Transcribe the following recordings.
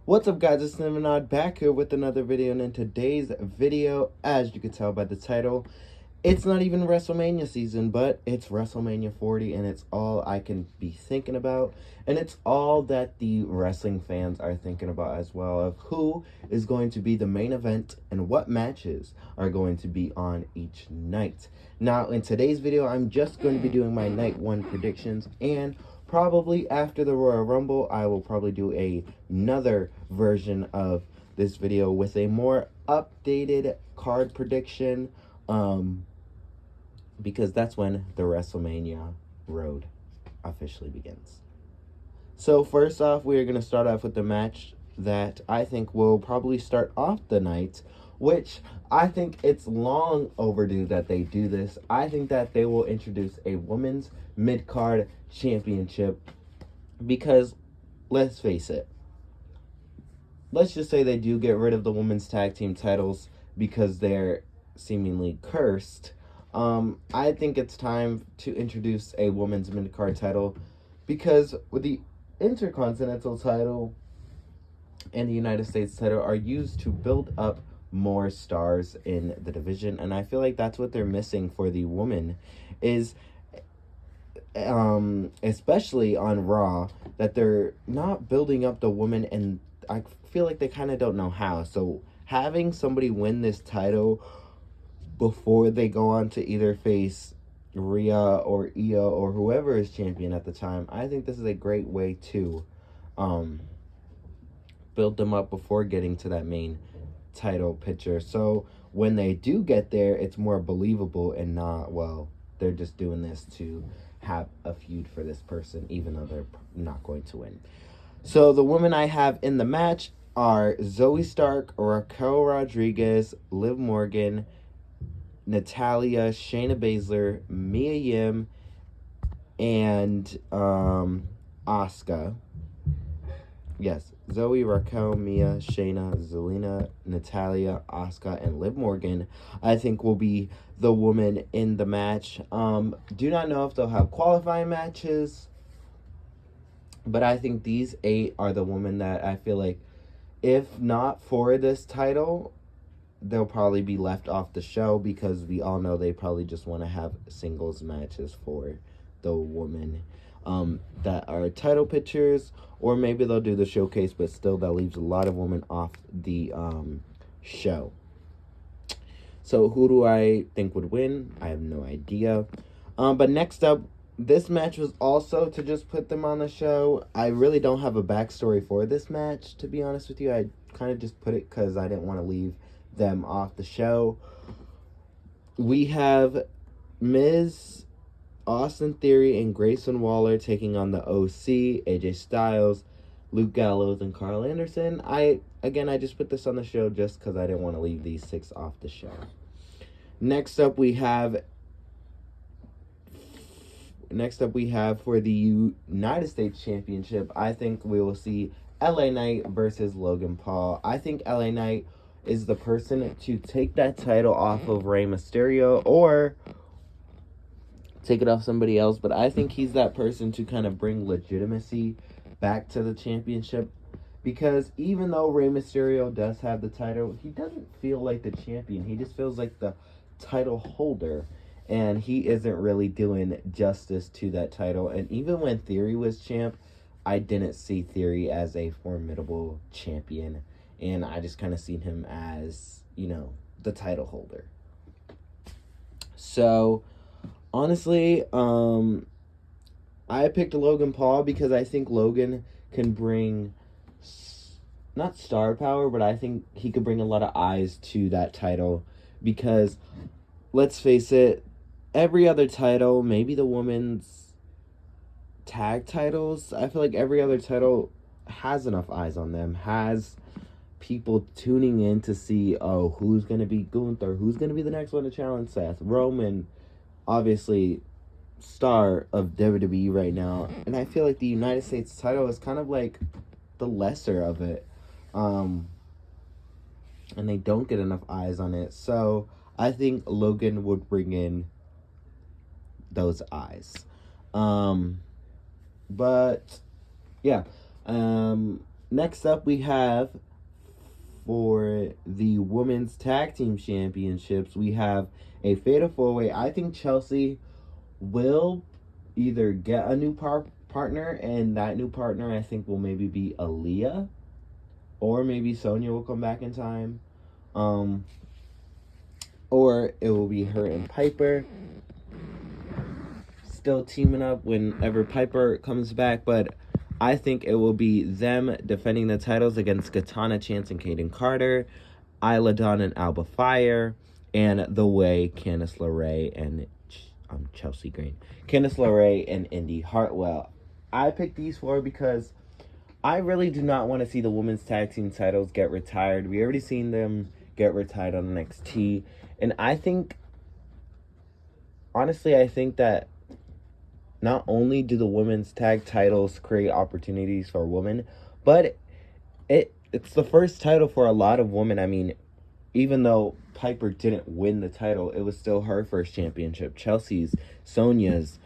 What's up, guys? It's Nimanad back here with another video, and in today's video, as you can tell by the title, it's not even WrestleMania season, but it's WrestleMania 40, and it's all I can be thinking about, and it's all that the wrestling fans are thinking about as well, of who is going to be the main event and what matches are going to be on each night. Now, in today's video, I'm just going to be doing my night one predictions, and probably after the Royal Rumble, I will probably do another version of this video with a more updated card prediction, because that's when the WrestleMania road officially begins. So first off, we are going to start off with the match that I think will probably start off the night, which I think it's long overdue that they do this. I think that they will introduce a women's mid-card championship because, let's face it, let's just say they do get rid of the women's tag team titles because they're seemingly cursed. I think it's time to introduce a women's mid-card title, because with the Intercontinental title and the United States title are used to build up more stars in the division, and I feel like that's what they're missing for the woman, is especially on Raw, that they're not building up the woman, and I feel like they kind of don't know how. So having somebody win this title before they go on to either face Rhea or Io or whoever is champion at the time, I think this is a great way to build them up before getting to that main title picture. So when they do get there, it's more believable and not, well, they're just doing this to have a feud for this person, even though they're not going to win. So the women I have in the match are Zoe Stark, Raquel Rodriguez, Liv Morgan, Natalia, Shayna Baszler, Mia Yim, and Asuka. Yes, Zoe, Raquel, Mia, Shayna, Zelina, Natalia, Asuka, and Liv Morgan, I think, will be the woman in the match. Do not know if they'll have qualifying matches, but I think these 8 are the women that I feel like, if not for this title, they'll probably be left off the show, because we all know they probably just want to have singles matches for the women that are title pictures, or maybe they'll do the showcase, but still that leaves a lot of women off the show. So who do I think would win? I have no idea. But next up, this match was also to just put them on the show. I really don't have a backstory for this match, to be honest with you. I kind of just put it because I didn't want to leave them off the show. We have Miz, Austin Theory, and Grayson Waller taking on the OC, AJ Styles, Luke Gallows, and Carl Anderson. I just put this on the show just because I didn't want to leave these 6 off the show. Next up we have for the United States Championship, I think we will see LA Knight versus Logan Paul. I think LA Knight is the person to take that title off of Rey Mysterio, or take it off somebody else, but I think he's that person to kind of bring legitimacy back to the championship, because even though Rey Mysterio does have the title, he doesn't feel like the champion. He just feels like the title holder, and he isn't really doing justice to that title. And even when Theory was champ, I didn't see Theory as a formidable champion, and I just kind of seen him as, the title holder. So honestly, I picked Logan Paul because I think Logan can bring, not star power, but I think he could bring a lot of eyes to that title, because let's face it, every other title, maybe the women's tag titles, I feel like every other title has enough eyes on them, has people tuning in to see, who's going to be Gunther, who's going to be the next one to challenge Seth. Roman, obviously, star of WWE right now, and I feel like the United States title is kind of like the lesser of it, and they don't get enough eyes on it. So I think Logan would bring in those eyes. But yeah, Next up, we have for the women's tag team championships, we have a fatal four-way. I think Chelsea will either get a new partner, and that new partner I think will maybe be Aaliyah, or maybe Sonya will come back in time, or it will be her and Piper still teaming up whenever Piper comes back. But I think it will be them defending the titles against Katana Chance and Kaden Carter, Isla Dawn and Alba Fire, and The Way, Candice LeRae and Chelsea Green. Candice LeRae and Indy Hartwell. I picked these four because I really do not want to see the women's tag team titles get retired. We already seen them get retired on NXT. And I think, honestly, I think that not only do the women's tag titles create opportunities for women, but it's the first title for a lot of women. I mean, even though Piper didn't win the title, it was still her first championship. Chelsea's, Sonya's,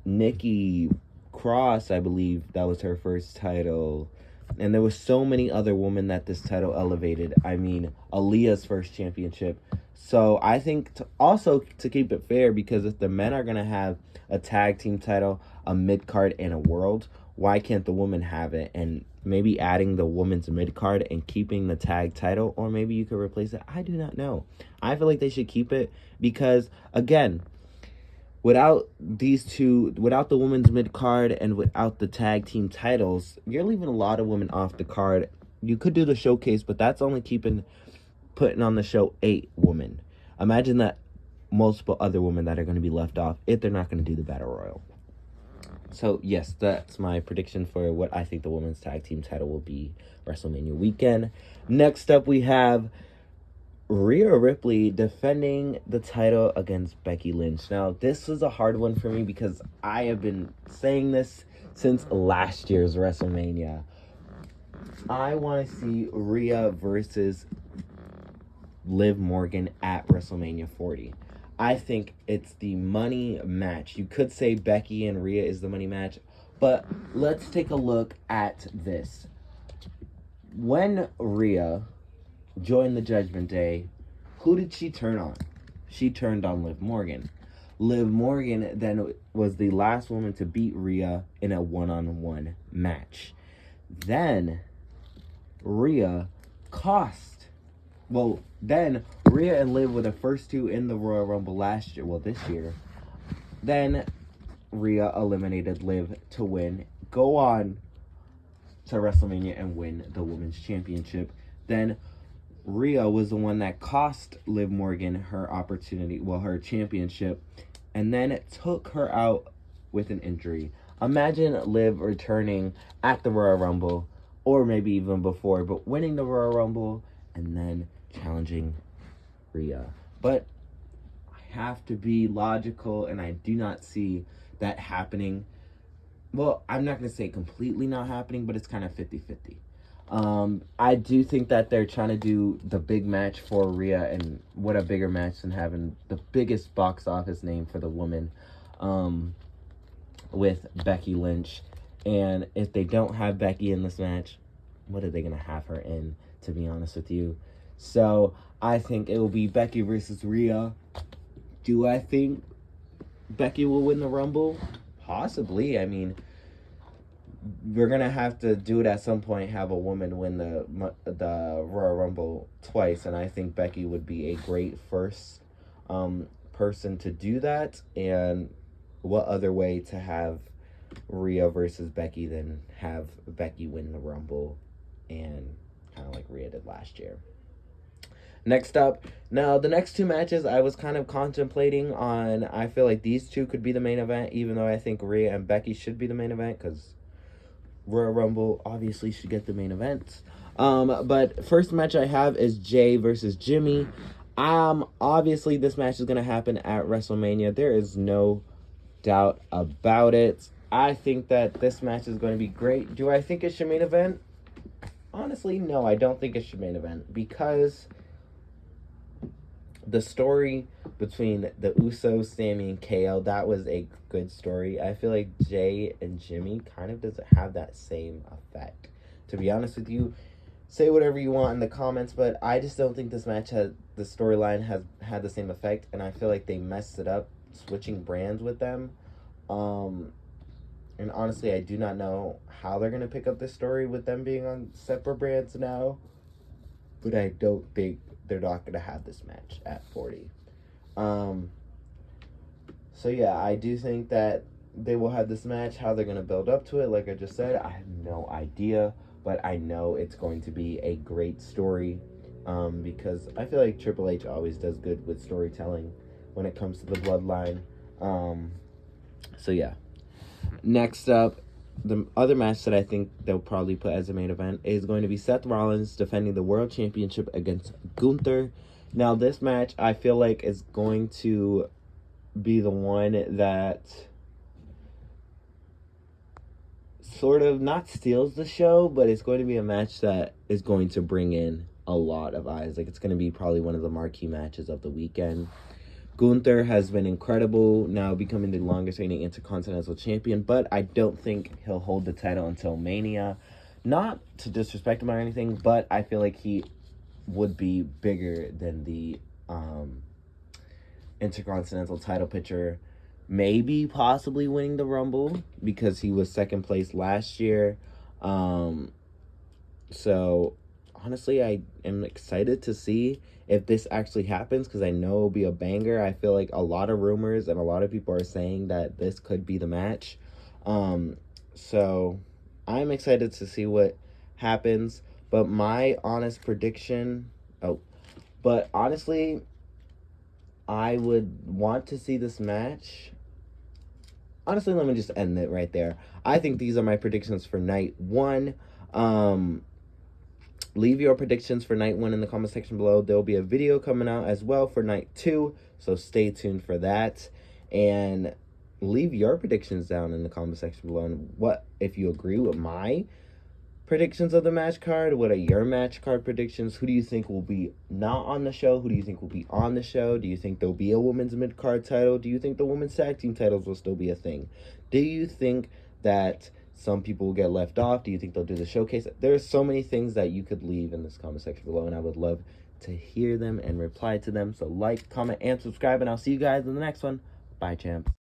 Nikki Cross, I believe that was her first title. And there was so many other women that this title elevated. I mean, Aaliyah's first championship. So I think to keep it fair, because if the men are going to have a tag team title, a mid-card, and a world, why can't the women have it? And maybe adding the women's mid-card and keeping the tag title, or maybe you could replace it. I do not know. I feel like they should keep it because, again, without these two, without the women's mid-card and without the tag team titles, you're leaving a lot of women off the card. You could do the showcase, but that's only putting on the show 8 women. Imagine that multiple other women that are going to be left off if they're not going to do the Battle Royal. So, yes, that's my prediction for what I think the women's tag team title will be WrestleMania weekend. Next up, we have Rhea Ripley defending the title against Becky Lynch. Now, this was a hard one for me because I have been saying this since last year's WrestleMania. I want to see Rhea versus Liv Morgan at WrestleMania 40. I think it's the money match. You could say Becky and Rhea is the money match, but let's take a look at this. When Rhea joined the Judgment Day, who did she turn on? She turned on Liv Morgan. Liv Morgan then was the last woman to beat Rhea in a one-on-one match. Then Rhea then Rhea and Liv were the first two in the Royal Rumble last year. Well, this year. Then Rhea eliminated Liv to win, go on to WrestleMania and win the Women's Championship. Then Rhea was the one that cost Liv Morgan her opportunity, her championship, and then it took her out with an injury. Imagine Liv returning at the Royal Rumble, or maybe even before, but winning the Royal Rumble and then challenging Rhea. But I have to be logical, and I do not see that happening. Well, I'm not going to say completely not happening, but it's kind of 50-50. I do think that they're trying to do the big match for Rhea, and what a bigger match than having the biggest box office name for the woman with Becky Lynch. And if they don't have Becky in this match, what are they going to have her in, to be honest with you? So I think it will be Becky versus Rhea. Do I think Becky will win the Rumble? Possibly. I mean, we're going to have to do it at some point, have a woman win the Royal Rumble twice, and I think Becky would be a great first person to do that. And what other way to have Rhea versus Becky than have Becky win the Rumble, and kind of like Rhea did last year. Next up, now the next two matches I was kind of contemplating on. I feel like these two could be the main event, even though I think Rhea and Becky should be the main event, because Royal Rumble obviously should get the main event. But first match I have is Jay versus Jimmy. Obviously this match is going to happen at WrestleMania. There is no doubt about it. I think that this match is going to be great. Do I think it should main event? Honestly, no, I don't think it should main event, because the story between the Usos, Sammy, and KO, that was a good story. I feel like Jay and Jimmy kind of doesn't have that same effect. to be honest with you. Say whatever you want in the comments, but I just don't think this match has the storyline has had the same effect, and I feel like they messed it up switching brands with them. And honestly, I do not know how they're gonna pick up this story with them being on separate brands now. But I don't think they're not gonna have this match at 40. So yeah, I do think that they will have this match. How they're gonna build up to it, like I just said, I have no idea. But I know it's going to be a great story, because I feel like Triple H always does good with storytelling when it comes to the bloodline. So yeah. Next up, the other match that I think they'll probably put as a main event is going to be Seth Rollins defending the World Championship against Gunther. Now, this match I feel like is going to be the one that sort of not steals the show, but it's going to be a match that is going to bring in a lot of eyes. Like, it's going to be probably one of the marquee matches of the weekend. Gunther has been incredible, now becoming the longest reigning Intercontinental Champion, but I don't think he'll hold the title until Mania. Not to disrespect him or anything, but I feel like he would be bigger than the Intercontinental title picture. Maybe possibly winning the Rumble because he was second place last year. So honestly, I am excited to see if this actually happens because I know it'll be a banger. I feel like a lot of rumors and a lot of people are saying that this could be the match. So I'm excited to see what happens. But my honest prediction... but honestly, I would want to see this match. Honestly, let me just end it right there. I think these are my predictions for night 1. Leave your predictions for night 1 in the comment section below. There will be a video coming out as well for night 2, so stay tuned for that. And leave your predictions down in the comment section below. And what if you agree with my predictions of the match card? What are your match card predictions? Who do you think will be not on the show? Who do you think will be on the show? Do you think there'll be a women's mid-card title? Do you think the women's tag team titles will still be a thing? Do you think that some people will get left off? Do you think they'll do the showcase? There's so many things that you could leave in this comment section below, and I would love to hear them and reply to them. So like, comment, and subscribe, and I'll see you guys in the next one. Bye, champs.